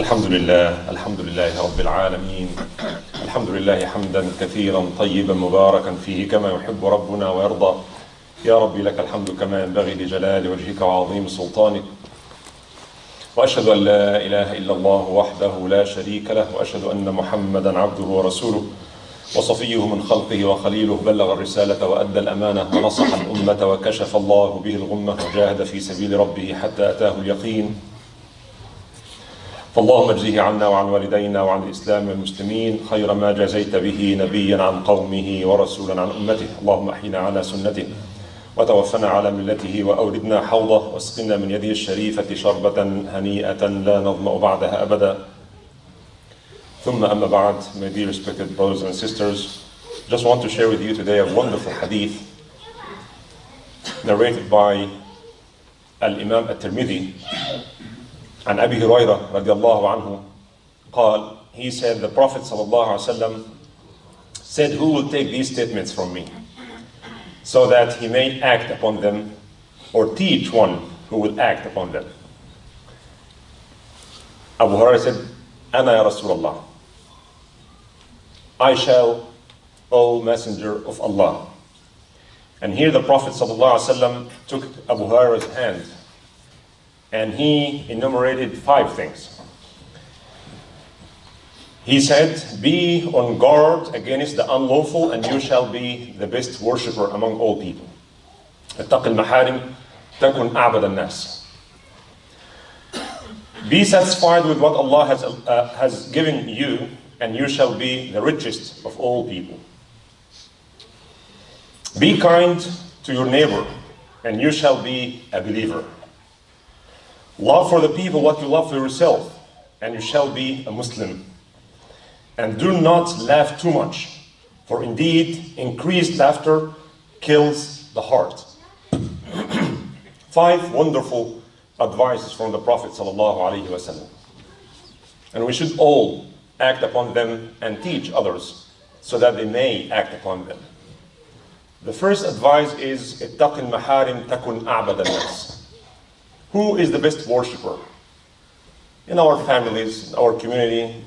الحمد لله رب العالمين. الحمد لله حمدا كثيرا طيبا مباركا فيه كما يحب ربنا ويرضى. يا ربي لك الحمد كما ينبغي لجلال وجهك وعظيم سلطانك. وأشهد أن لا إله إلا الله وحده لا شريك له، وأشهد أن محمدا عبده ورسوله وصفيه من خلقه وخليله، بلغ الرسالة وأدى الأمانة ونصح الأمة وكشف الله به الغمة وجاهد في سبيل ربه حتى أتاه اليقين. فاللهم اجزه عنا وعن والدينا وعن الإسلام والمسلمين خير ما جزيت به نبيا عن قومه ورسولا عن أمته. اللهم أحينا على سنته وتوفنا على ملته وأوردنا حوضه واسقنا من يده الشريفة شربة هنيئة لا نظمأ بعدها أبدا. ثم أما بعد, my dear respected brothers and sisters, just want to share with you today a wonderful hadith narrated by Al-Imam At-Tirmidhi عن أبي هريرة رضي الله عنه قال, he said, the Prophet ﷺ said, who will take these statements from me so that he may act upon them, or teach one who will act upon them? Abu Hurairah said, Ana ya Rasulullah, I shall, O Messenger of Allah. And here the Prophet ﷺ took Abu Hurairah's hand and he enumerated 5 things. He said, be on guard against the unlawful and you shall be the best worshipper among all people. اتق المحارم تكن أعبد الناس. Be satisfied with what Allah has given you and you shall be the richest of all people. Be kind to your neighbor and you shall be a believer. Love for the people what you love for yourself and you shall be a Muslim. And do not laugh too much, for indeed increased laughter kills the heart. 5 wonderful advices from the Prophet ﷺ. And we should all act upon them and teach others so that they may act upon them. The first advice is اتق المحارم تكن أعبد الناس. Who is the best worshipper? In our families, in our community,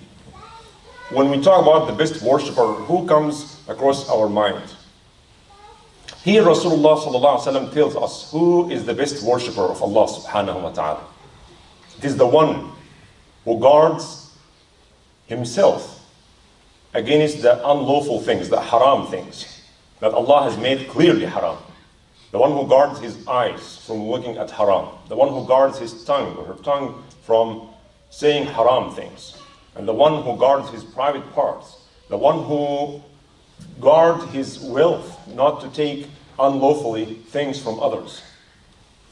when we talk about the best worshipper, who comes across our mind? Here Rasulullah ﷺ tells us who is the best worshipper of Allah subhanahu wa ta'ala. It is the one who guards himself against the unlawful things, the haram things that Allah has made clearly haram. The one who guards his eyes from looking at haram. The one who guards his tongue or her tongue from saying haram things. And the one who guards his private parts. The one who guards his wealth not to take unlawfully things from others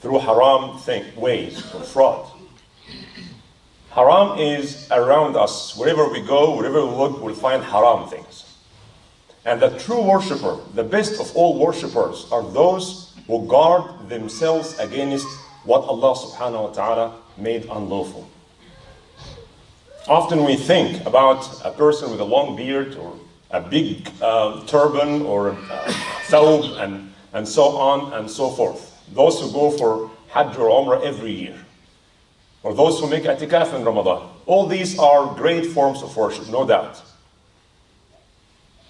through haram ways or fraud. Haram is around us. Wherever we go, wherever we look, we'll find haram things. And the true worshipper, the best of all worshippers, are those who guard themselves against what Allah subhanahu wa ta'ala made unlawful. Often we think about a person with a long beard or a big turban or a thawb and so on and so forth. Those who go for Hajj or Umrah every year. Or those who make i'tikaf in Ramadan. All these are great forms of worship, no doubt.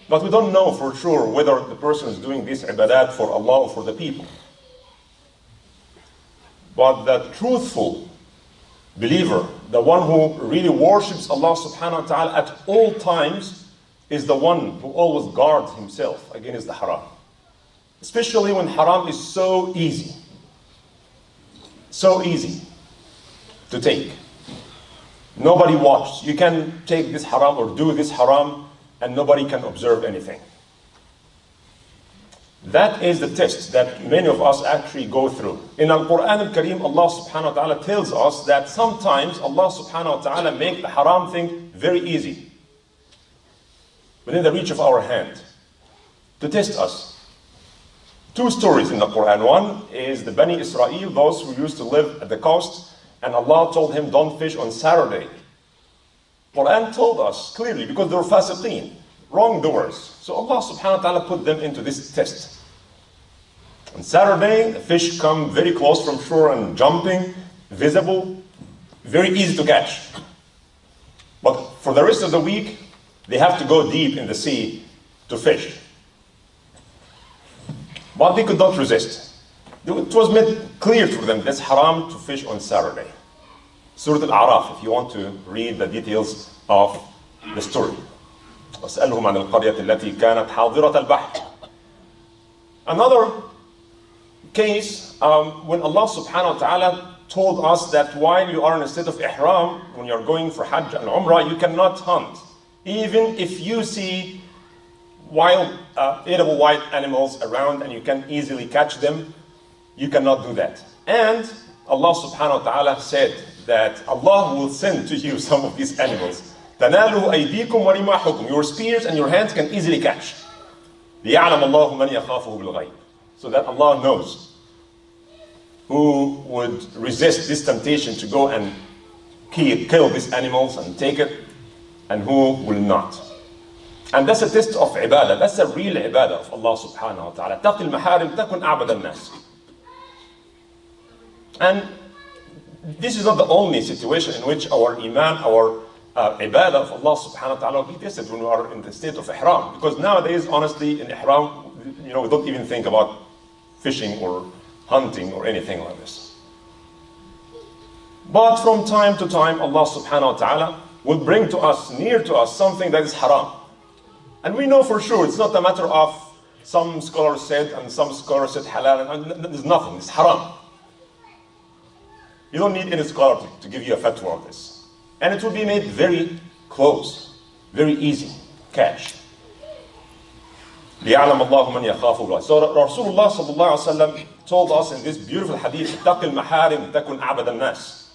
But we don't know for sure whether the person is doing this ibadat for Allah or for the people. But the truthful believer, the one who really worships Allah subhanahu wa ta'ala at all times, is the one who always guards himself against the haram. Especially when haram is so easy. So easy to take. Nobody watches. You can take this haram or do this haram and nobody can observe anything. That is the test that many of us actually go through. In Al-Quran Al-Kareem, Allah subhanahu wa ta'ala tells us that sometimes Allah subhanahu wa ta'ala make the haram thing very easy, within the reach of our hand, to test us. 2 stories in the Quran. One is the Bani Israel, those who used to live at the coast, and Allah told him, don't fish on Saturday. Quran told us clearly, because they were fasiqeen, wrongdoers. So Allah subhanahu wa ta'ala put them into this test. On Saturday, the fish come very close from shore and jumping, visible, very easy to catch. But for the rest of the week, they have to go deep in the sea to fish. But they could not resist. It was made clear for them that's haram to fish on Saturday. Surah Al-A'raf, if you want to read the details of the story. وَاسْأَلْهُمْ عَنِ الْقَرْيَةِ الَّتِي كَانَتْ حَاضِرَةَ الْبَحْرِ. Another case, when Allah subhanahu wa ta'ala told us that while you are in a state of ihram, when you are going for Hajj and Umrah, you cannot hunt. Even if you see wild, edible wild animals around and you can easily catch them, you cannot do that. And Allah subhanahu wa ta'ala said that Allah will send to you some of these animals. تَنَالُهُ أَيْدِيكُمْ وَرِمَاحُكُمْ. Your spears and your hands can easily catch. لِيَعْلَمَ اللَّهُ مَنْ يَخَافُهُ بِالْغَيْبِ. So that Allah knows who would resist this temptation to go and kill these animals and take it, and who will not. And that's a test of ibadah. That's a real ibadah of Allah subhanahu wa ta'ala. تَقِي الْمَحَارِمْ تَكُنْ أَعْبَدَ النَّاسِ. And this is not the only situation in which our iman, our ibadah of Allah subhanahu wa ta'ala will be tested when we are in the state of ihram. Because nowadays, honestly, in ihram, we don't even think about fishing or hunting or anything like this. But from time to time, Allah subhanahu wa ta'ala will bring to us, near to us, something that is haram. And we know for sure it's not a matter of some scholars said and some scholars said halal, and there's nothing, it's haram. You don't need any scholar to give you a fatwa of this. And it will be made very close, very easy, catch. لِيَعْلَمَ اللَّهُ مَنْ يَخَافُ اللَّهِ. So Rasulullah sallallahu alaihi wasallam told us in this beautiful hadith, اتَّقِ الْمَحَارِمْ تَكُنْ أَعْبَدَ النَّاسِ.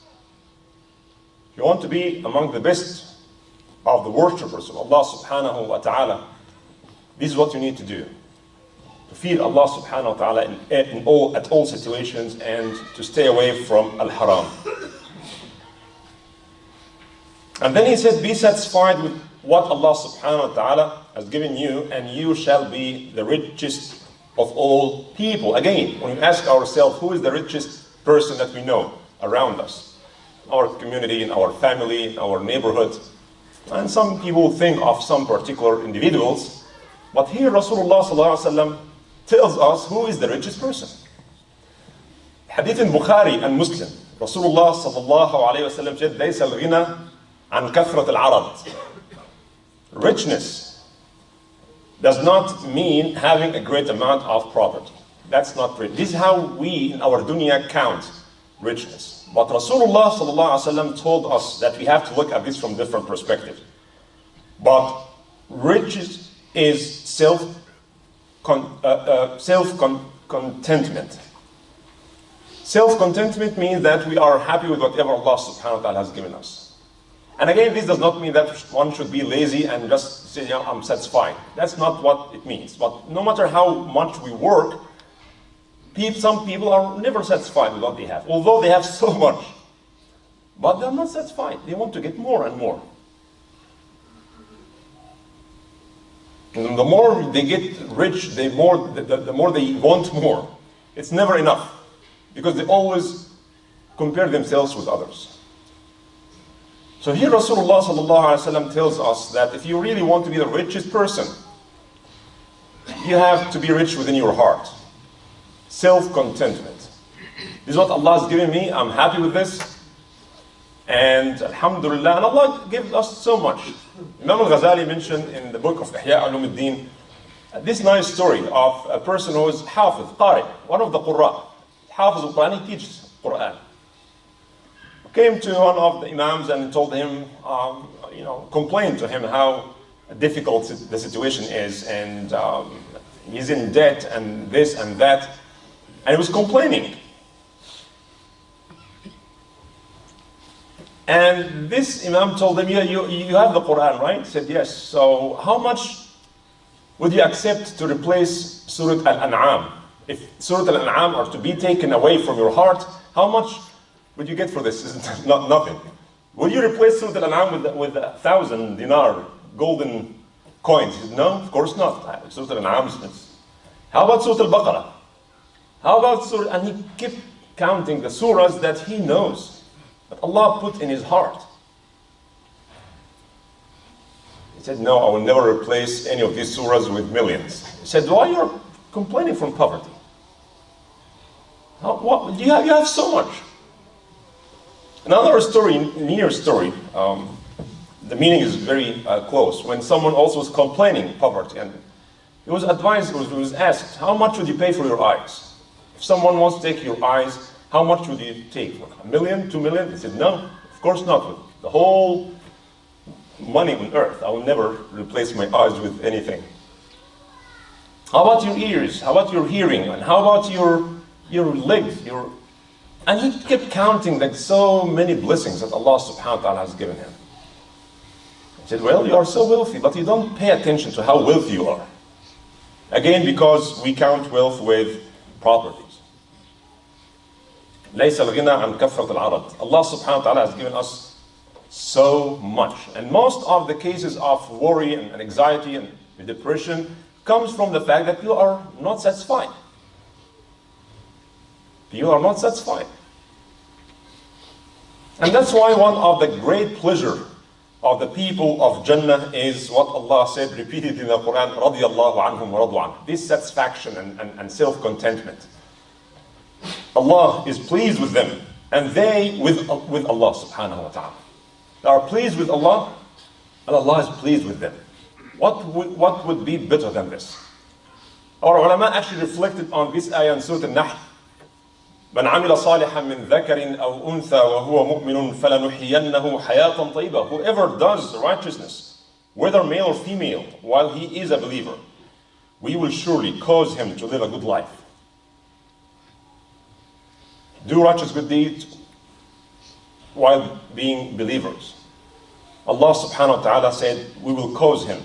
If you want to be among the best of the worshippers of Allah subhanahu wa ta'ala, this is what you need to do. To fear Allah subhanahu wa ta'ala at all situations, and to stay away from al-haram. And then he said, be satisfied with what Allah subhanahu wa ta'ala has given you, and you shall be the richest of all people. Again, when we ask ourselves, who is the richest person that we know around us? Our community, in our family, in our neighborhood. And some people think of some particular individuals. But here Rasulullah sallallahu alaihi wasallam tells us who is the richest person. Hadith in Bukhari and Muslim. Rasulullah sallallahu alayhi wasallam said, لَيْسَ الْغِنَى عَنْ كَثْرَةِ الْعَرَضِ. Richness does not mean having a great amount of property. That's not rich. This is how we in our dunya count richness. But Rasulullah sallallahu alayhi wasallam told us that we have to look at this from different perspectives. But riches is self-contentment. Self-contentment means that we are happy with whatever Allah subhanahu wa ta'ala has given us. And again, this does not mean that one should be lazy and just say, I'm satisfied. That's not what it means. But no matter how much we work, some people are never satisfied with what they have, although they have so much. But they're not satisfied. They want to get more and more. And the more they get rich, the more they want more. It's never enough, because they always compare themselves with others. So here Rasulullah sallallahu alaihi wasallam tells us that if you really want to be the richest person, you have to be rich within your heart. Self-contentment. This is what Allah has given me. I'm happy with this. And alhamdulillah, and Allah gives us so much. Imam al-Ghazali mentioned in the book of Ihya Ulumuddin this nice story of a person who is Hafiz, Qari, one of the Qurra. Hafiz al-Quran, he teaches Quran. Came to one of the Imams and told him, complained to him how difficult the situation is, and he's in debt and this and that. And he was complaining. And this Imam told him, you have the Quran, right? He said, yes. So how much would you accept to replace Surah Al-An'am? If Surah Al-An'am are to be taken away from your heart, how much would you get for this? It's not nothing. Will you replace Surah Al-An'am with 1,000 dinar golden coins? He said, no, of course not. Surah Al-An'am is... How about Surah Al-Baqarah? How about Surah... And he kept counting the surahs that he knows, that Allah put in his heart. He said, no, I will never replace any of these surahs with millions. He said, why you're complaining from poverty? What, you have so much. Another story, near story, the meaning is very close. When someone also was complaining poverty, and he was advised, he was asked, how much would you pay for your eyes? If someone wants to take your eyes, how much would you take? $1 million, $2 million? He said, no, of course not. With the whole money on earth, I will never replace my eyes with anything. How about your ears? How about your hearing? And how about your legs? And he kept counting like so many blessings that Allah subhanahu wa ta'ala has given him. He said, well, you are so wealthy, but you don't pay attention to how wealthy you are. Again, because we count wealth with properties. ليس الغنى عن كثرة العرض. Allah subhanahu wa ta'ala has given us so much. And most of the cases of worry and anxiety and depression comes from the fact that you are not satisfied. You are not satisfied. And that's why one of the great pleasure of the people of Jannah is what Allah said, repeated in the Quran, رَضِيَ اللَّهُ عَنْهُمْ وَرَضُوا عَنْهُ. This satisfaction and self-contentment. Allah is pleased with them, and they with Allah subhanahu wa ta'ala. They are pleased with Allah, and Allah is pleased with them. What would be better than this? Our ulama actually reflected on this ayah in Surah Al-Nahl. من عمل صالحا من ذكر أو أنثى وهو مؤمن فلنحيينه حياة طيبة. Whoever does righteousness, whether male or female, while he is a believer, we will surely cause him to live a good life. Do righteous good deeds while being believers. Allah subhanahu wa ta'ala said, we will cause him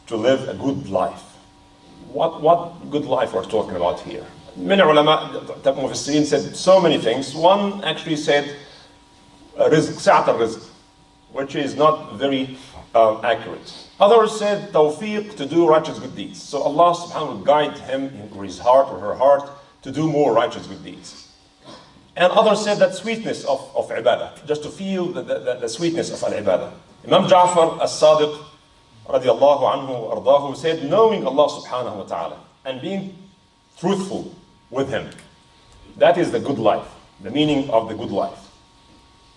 to live a good life. What good life we're talking about here? Many ulama, mufassirin said so many things. One actually said, rizq, sa'at al-rizq, which is not very accurate. Others said, tawfiq, to do righteous good deeds. So Allah subhanahu wa ta'ala will guide him or his heart or her heart to do more righteous good deeds. And others said that sweetness of ibadah, just to feel the sweetness of al-ibadah. Imam Ja'far as-Sadiq, radiallahu anhu, ardahu, said, knowing Allah subhanahu wa ta'ala and being truthful with him. That is the good life, the meaning of the good life.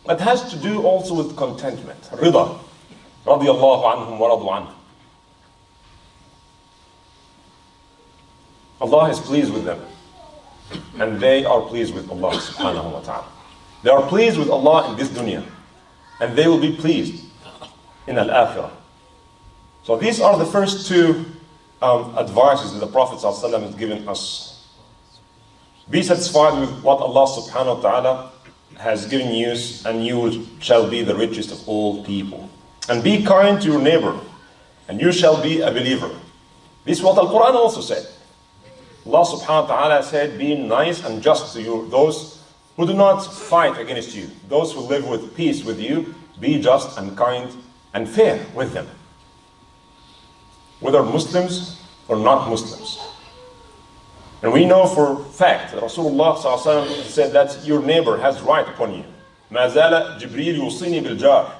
It has to do also with contentment. Rida, radiallahu anhum wa radu anhu. Allah is pleased with them, and they are pleased with Allah subhanahu wa ta'ala. They are pleased with Allah in this dunya, and they will be pleased in al-akhirah. So these are the first two advices that the Prophet ﷺ has given us. Be satisfied with what Allah subhanahu wa ta'ala has given you, and you shall be the richest of all people. And be kind to your neighbor, and you shall be a believer. This is what the Quran also said. Allah subhanahu wa ta'ala said, be nice and just to those who do not fight against you. Those who live with peace with you, be just and kind and fair with them. Whether Muslims or not Muslims. And we know for fact that Rasulullah ﷺ said that your neighbor has right upon you. ما زال جبريل يوصيني بالجار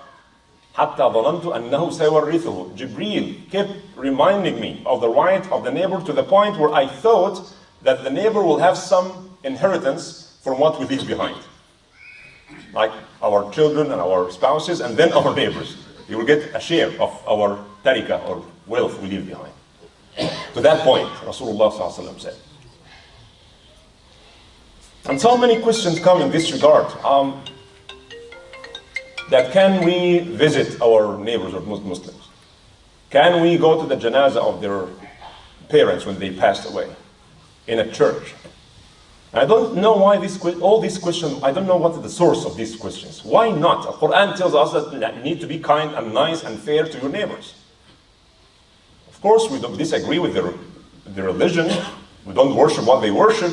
حتى ظننت أنه سيورثه. Jibreel kept reminding me of the right of the neighbor to the point where I thought that the neighbor will have some inheritance from what we leave behind. Like our children and our spouses, and then our neighbors. He will get a share of our tarika or wealth we leave behind. To that point, Rasulullah ﷺ said. And so many questions come in this regard. That can we visit our neighbors or Muslims? Can we go to the janazah of their parents when they passed away in a church? I don't know why all these questions, I don't know what is the source of these questions. Why not? The Quran tells us that you need to be kind and nice and fair to your neighbors. Of course, we don't disagree with their religion. We don't worship what they worship.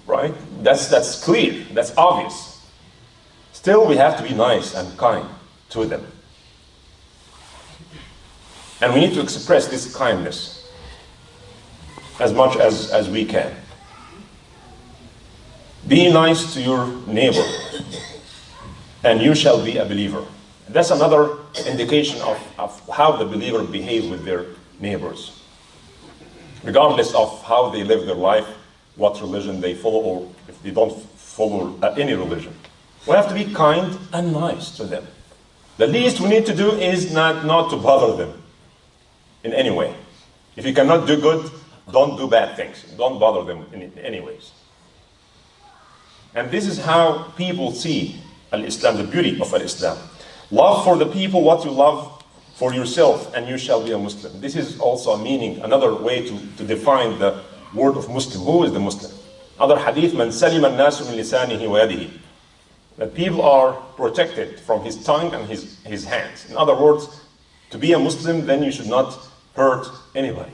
Right? That's clear. That's obvious. Still, we have to be nice and kind to them. And we need to express this kindness as much as we can. Be nice to your neighbor, and you shall be a believer. That's another indication of how the believer behaves with their neighbors, regardless of how they live their life, what religion they follow, or if they don't follow any religion. We have to be kind and nice to them. The least we need to do is not to bother them in any way. If you cannot do good, don't do bad things. Don't bother them in any ways. And this is how people see Al-Islam, the beauty of Al-Islam. Love for the people what you love for yourself, and you shall be a Muslim. This is also a meaning, another way to define the word of Muslim. Who is the Muslim? Other hadith, man salima an-nasu min lisanihi wa yadihi. That people are protected from his tongue and his hands. In other words, to be a Muslim, then you should not hurt anybody.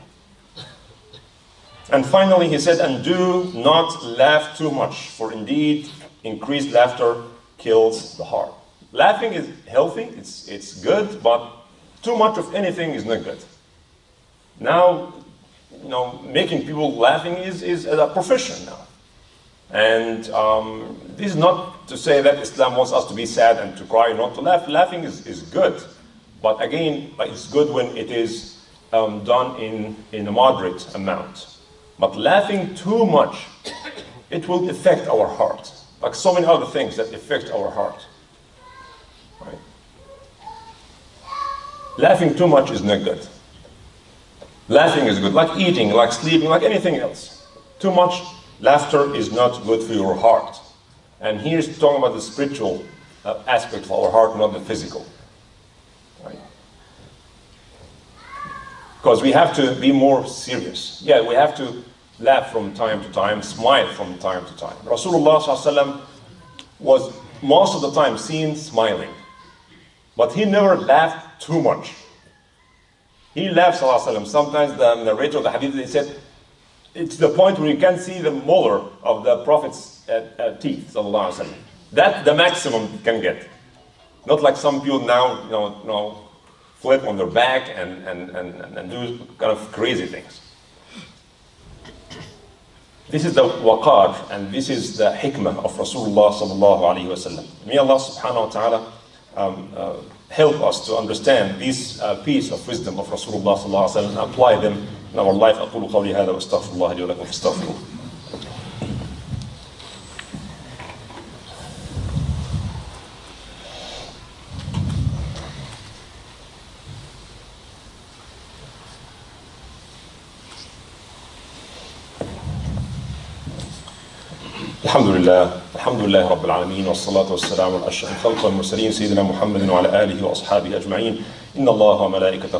And finally, he said, and do not laugh too much, for indeed, increased laughter kills the heart. Laughing is healthy, it's good, but too much of anything is not good. Now, making people laughing is a profession now. And this is not to say that Islam wants us to be sad and to cry, not to laugh. Laughing is good. But again, it's good when it is done in a moderate amount. But laughing too much, it will affect our heart. Like so many other things that affect our heart. Right? Laughing too much is not good. Laughing is good, like eating, like sleeping, like anything else. Too much laughter is not good for your heart. And here's talking about the spiritual aspect of our heart, not the physical. Right? Because we have to be more serious. Yeah, we have to laugh from time to time, smile from time to time. Rasulullah ﷺ was most of the time seen smiling. But he never laughed too much. He laughed, ﷺ. Sometimes the narrator of the hadith, he said, it's the point where you can't see the molar of the Prophet's teeth, ﷺ. That's the maximum you can get. Not like some people now, flip on their back and do kind of crazy things. This is the waqar, and this is the hikmah of Rasulullah sallallahu alayhi wa sallam. May Allah subhanahu wa ta'ala help us to understand this piece of wisdom of Rasulullah sallallahu alayhi wa sallam and apply them in our life. أقول قولي هذا وأستغفر الله لي ولكم فاستغفروه. الحمد لله رب العالمين والصلاة والسلام على أشرف الخلق والمرسلين سيدنا محمد وعلى آله وأصحابه أجمعين إن الله وملائكته